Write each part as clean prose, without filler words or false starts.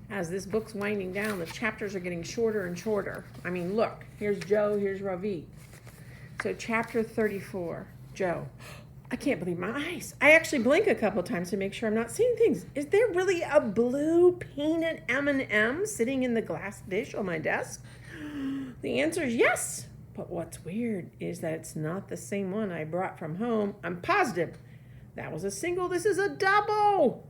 As this book's winding down, the chapters are getting shorter and shorter. I mean, look, here's Joe, here's Ravi. So chapter 34, Joe. I can't believe my eyes. I actually blink a couple times to make sure I'm not seeing things. Is there really a blue painted M&M sitting in the glass dish on my desk? The answer is yes. But what's weird is that it's not the same one I brought from home. I'm positive. That was a single. This is a double.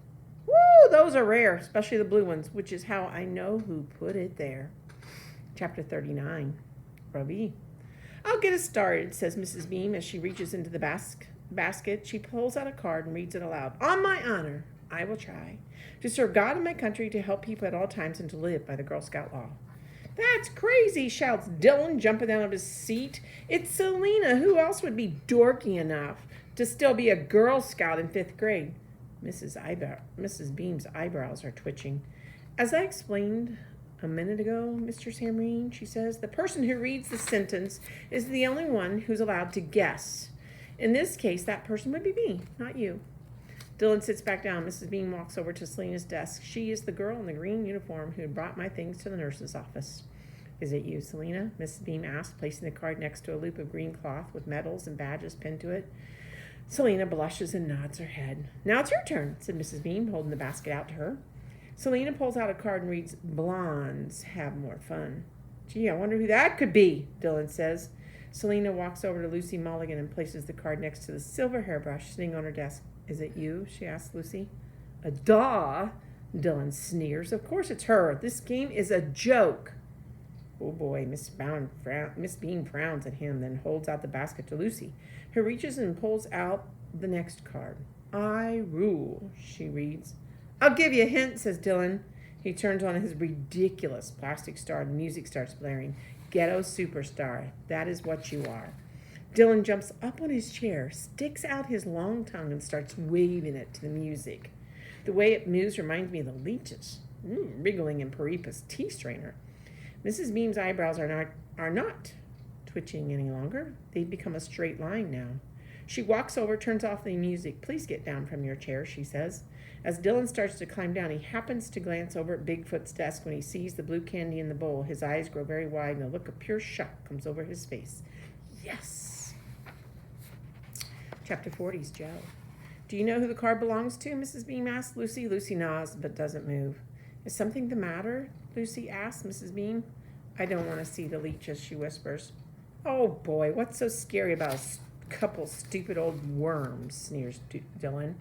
Woo, those are rare, especially the blue ones, which is how I know who put it there. Chapter 39, Ravi. I'll get us started, says Mrs. Beam as she reaches into the basket. She pulls out a card and reads it aloud. On my honor, I will try to serve God and my country, to help people at all times, and to live by the Girl Scout law. That's crazy, shouts Dylan, jumping out of his seat. It's Selena. Who else would be dorky enough to still be a Girl Scout in 5th grade? Mrs. Beam's eyebrows are twitching. As I explained a minute ago, Mr. Samreen, she says, the person who reads the sentence is the only one who's allowed to guess. In this case, that person would be me, not you. Dylan sits back down. Mrs. Beam walks over to Selena's desk. She is the girl in the green uniform who had brought my things to the nurse's office. Is it you, Selena? Mrs. Beam asked, placing the card next to a loop of green cloth with medals and badges pinned to it. Selena blushes and nods her head. Now it's your turn, said Mrs. Beam, holding the basket out to her. Selena pulls out a card and reads, Blondes have more fun. Gee, I wonder who that could be, Dylan says. Selena walks over to Lucy Mulligan and places the card next to the silver hairbrush sitting on her desk. Is it you? She asks Lucy. Duh, Dylan sneers. Of course it's her. This game is a joke. Oh boy, Miss Bean frowns at him, then holds out the basket to Lucy, who reaches and pulls out the next card. I rule, she reads. I'll give you a hint, says Dylan. He turns on his ridiculous plastic star. The music starts blaring. Ghetto superstar. That is what you are. Dylan jumps up on his chair, sticks out his long tongue, and starts waving it to the music. The way it moves reminds me of the leeches, wriggling in Peripa's tea strainer. Mrs. Beam's eyebrows are not twitching any longer. They've become a straight line now. She walks over, turns off the music. Please get down from your chair, she says. As Dylan starts to climb down, he happens to glance over at Bigfoot's desk. When he sees the blue candy in the bowl, his eyes grow very wide and a look of pure shock comes over his face. Yes! Chapter 40 is Joe. Do you know who the card belongs to? Mrs. Beam asks Lucy. Lucy nods but doesn't move. Is something the matter? Lucy asks Mrs. Beam. I don't want to see the leeches, she whispers. Oh boy, what's so scary about a couple stupid old worms, sneers Dylan.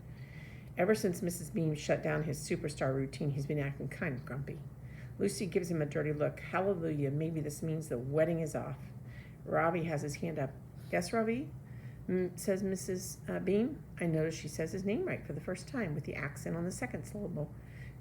Ever since Mrs. Beam shut down his superstar routine, he's been acting kind of grumpy. Lucy gives him a dirty look. Hallelujah, maybe this means the wedding is off. Ravi has his hand up. Yes, Ravi? Says Mrs. Beam. I notice she says his name right for the first time, with the accent on the second syllable.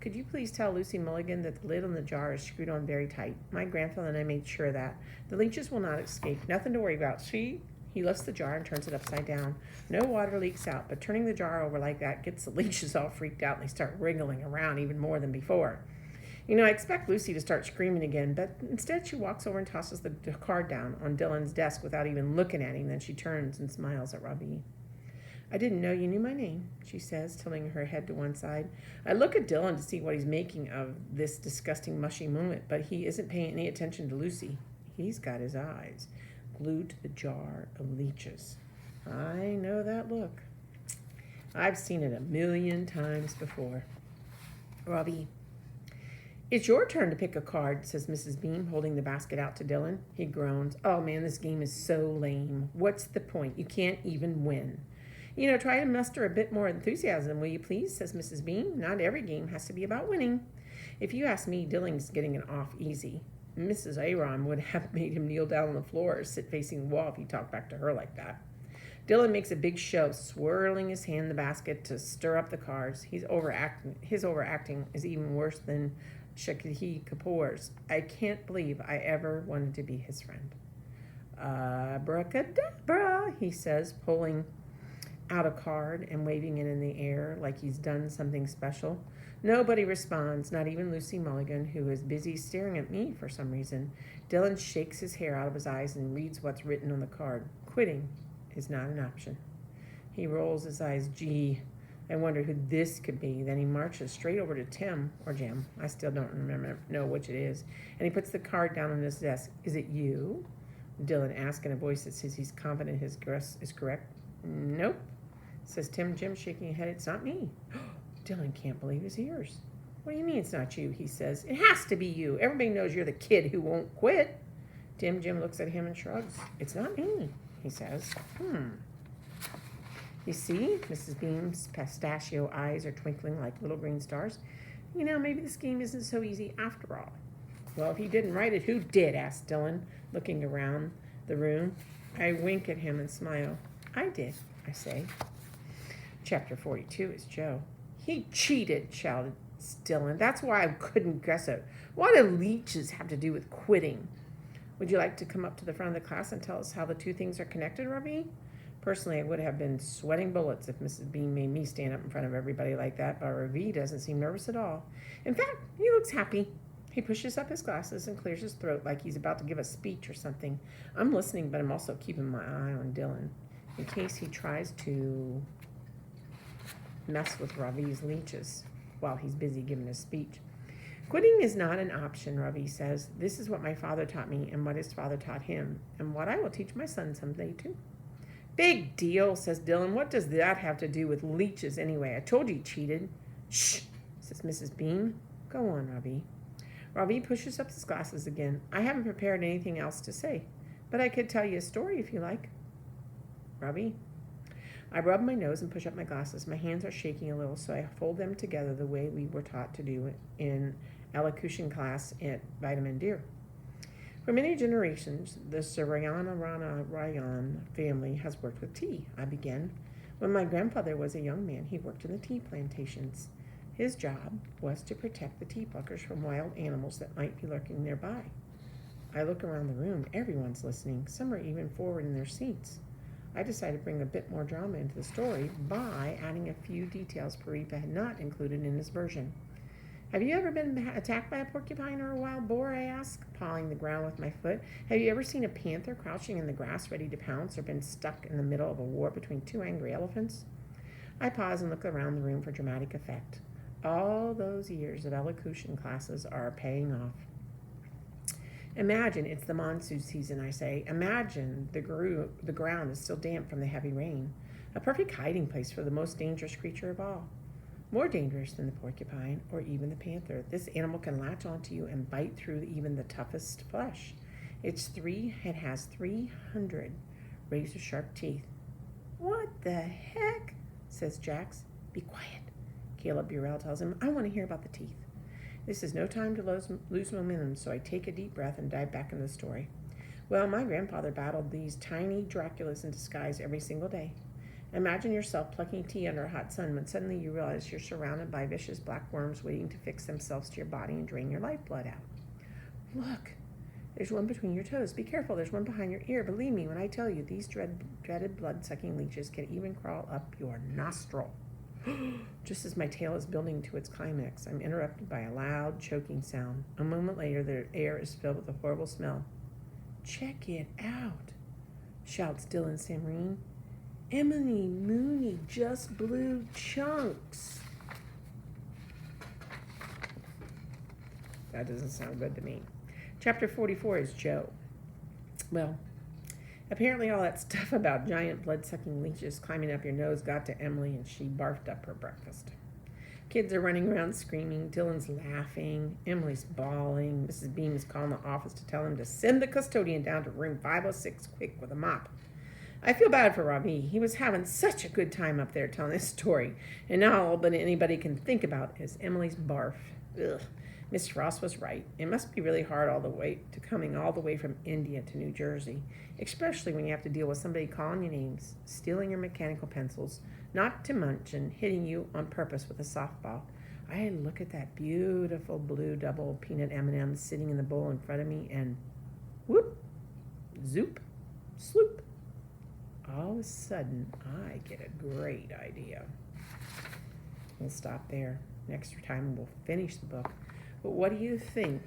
Could you please tell Lucy Mulligan that the lid on the jar is screwed on very tight? My grandfather and I made sure of that. The leeches will not escape. Nothing to worry about. See? He lifts the jar and turns it upside down. No water leaks out, but turning the jar over like that gets the leeches all freaked out, and they start wriggling around even more than before. You know, I expect Lucy to start screaming again, but instead she walks over and tosses the card down on Dylan's desk without even looking at him. Then she turns and smiles at Ravi. I didn't know you knew my name, she says, tilting her head to one side. I look at Dylan to see what he's making of this disgusting mushy moment, but he isn't paying any attention to Lucy. He's got his eyes glued to the jar of leeches. I know that look. I've seen it 1,000,000 times before. Ravi. It's your turn to pick a card, says Mrs. Beam, holding the basket out to Dylan. He groans. Oh man, this game is so lame. What's the point? You can't even win. You know, try to muster a bit more enthusiasm, will you please, says Mrs. Beam. Not every game has to be about winning. If you ask me, Dylan's getting it off easy. Mrs. Aram would have made him kneel down on the floor or sit facing the wall if he talked back to her like that. Dylan makes a big show, swirling his hand in the basket to stir up the cards. His overacting is even worse than Chpt Kapoor's. I can't believe I ever wanted to be his friend. Abracadabra, he says, pulling out a card and waving it in the air like he's done something special. Nobody responds, not even Lucy Mulligan, who is busy staring at me for some reason. Dylan shakes his hair out of his eyes and reads what's written on the card. Quitting is not an option. He rolls his eyes. Gee, I wonder who this could be. Then he marches straight over to Tim, or Jim. I still don't know which it is. And he puts the card down on his desk. Is it you? Dylan asks in a voice that says he's confident his guess is correct. Nope, says Tim Jim, shaking his head. It's not me. Dylan can't believe his ears. What do you mean it's not you? He says. It has to be you. Everybody knows you're the kid who won't quit. Tim Jim looks at him and shrugs. It's not me, he says. You see, Mrs. Beam's pistachio eyes are twinkling like little green stars. You know, maybe this game isn't so easy after all. Well, if you didn't write it, who did? Asked Dylan, looking around the room. I wink at him and smile. I did, I say. Chapter 42 is Joe. He cheated, shouted Dylan. That's why I couldn't guess it. What do leeches have to do with quitting? Would you like to come up to the front of the class and tell us how the two things are connected, Ravi? Personally, I would have been sweating bullets if Mrs. Bean made me stand up in front of everybody like that, but Ravi doesn't seem nervous at all. In fact, he looks happy. He pushes up his glasses and clears his throat like he's about to give a speech or something. I'm listening, but I'm also keeping my eye on Dylan in case he tries to mess with Ravi's leeches while he's busy giving his speech. Quitting is not an option, Ravi says. This is what my father taught me and what his father taught him, and what I will teach my son someday too. Big deal, says Dylan. What does that have to do with leeches anyway? I told you he cheated. Shh, says Mrs. Bean. Go on, Ravi. Ravi pushes up his glasses again. I haven't prepared anything else to say, but I could tell you a story if you like. Ravi? I rub my nose and push up my glasses. My hands are shaking a little, so I fold them together the way we were taught to do in elocution class at Vitamin Deer. For many generations, the Rayan family has worked with tea. I began. When my grandfather was a young man, he worked in the tea plantations. His job was to protect the tea pluckers from wild animals that might be lurking nearby. I look around the room. Everyone's listening. Some are even forward in their seats. I decided to bring a bit more drama into the story by adding a few details Paripa had not included in his version. Have you ever been attacked by a porcupine or a wild boar? I ask, pawing the ground with my foot. Have you ever seen a panther crouching in the grass ready to pounce, or been stuck in the middle of a war between two angry elephants? I pause and look around the room for dramatic effect. All those years of elocution classes are paying off. Imagine it's the monsoon season, I say. Imagine the ground is still damp from the heavy rain. A perfect hiding place for the most dangerous creature of all. More dangerous than the porcupine or even the panther. This animal can latch onto you and bite through even the toughest flesh. It has 300 razor-sharp teeth. What the heck? Says Jax. Be quiet, Caleb Burrell tells him. I want to hear about the teeth. This is no time to lose momentum, so I take a deep breath and dive back into the story. Well, my grandfather battled these tiny Draculas in disguise every single day. Imagine yourself plucking tea under a hot sun when suddenly you realize you're surrounded by vicious black worms waiting to fix themselves to your body and drain your lifeblood out. Look, there's one between your toes. Be careful, there's one behind your ear. Believe me when I tell you, these dreaded blood-sucking leeches can even crawl up your nostril. Just as my tale is building to its climax, I'm interrupted by a loud, choking sound. A moment later, the air is filled with a horrible smell. Check it out, shouts Dylan Samreen. Emily Mooney just blew chunks. That doesn't sound good to me. Chapter 44 is Joe. Well, apparently all that stuff about giant blood-sucking leeches climbing up your nose got to Emily, and she barfed up her breakfast. Kids are running around screaming. Dylan's laughing. Emily's bawling. Mrs. Beam is calling the office to tell him to send the custodian down to room 506 quick with a mop. I feel bad for Ravi. He was having such a good time up there telling this story, and now all but anybody can think about is Emily's barf. Ugh. Miss Ross was right. It must be really hard coming all the way from India to New Jersey, especially when you have to deal with somebody calling you names, stealing your mechanical pencils, not to munch, and hitting you on purpose with a softball. I look at that beautiful blue double peanut M&M sitting in the bowl in front of me, and whoop, zoop, sloop. All of a sudden, I get a great idea. We'll stop there. Next time we'll finish the book. But what do you think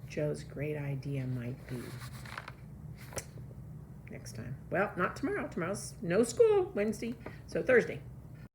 Joe's great idea might be? Next time. Well, not tomorrow. Tomorrow's no school, Wednesday. So Thursday.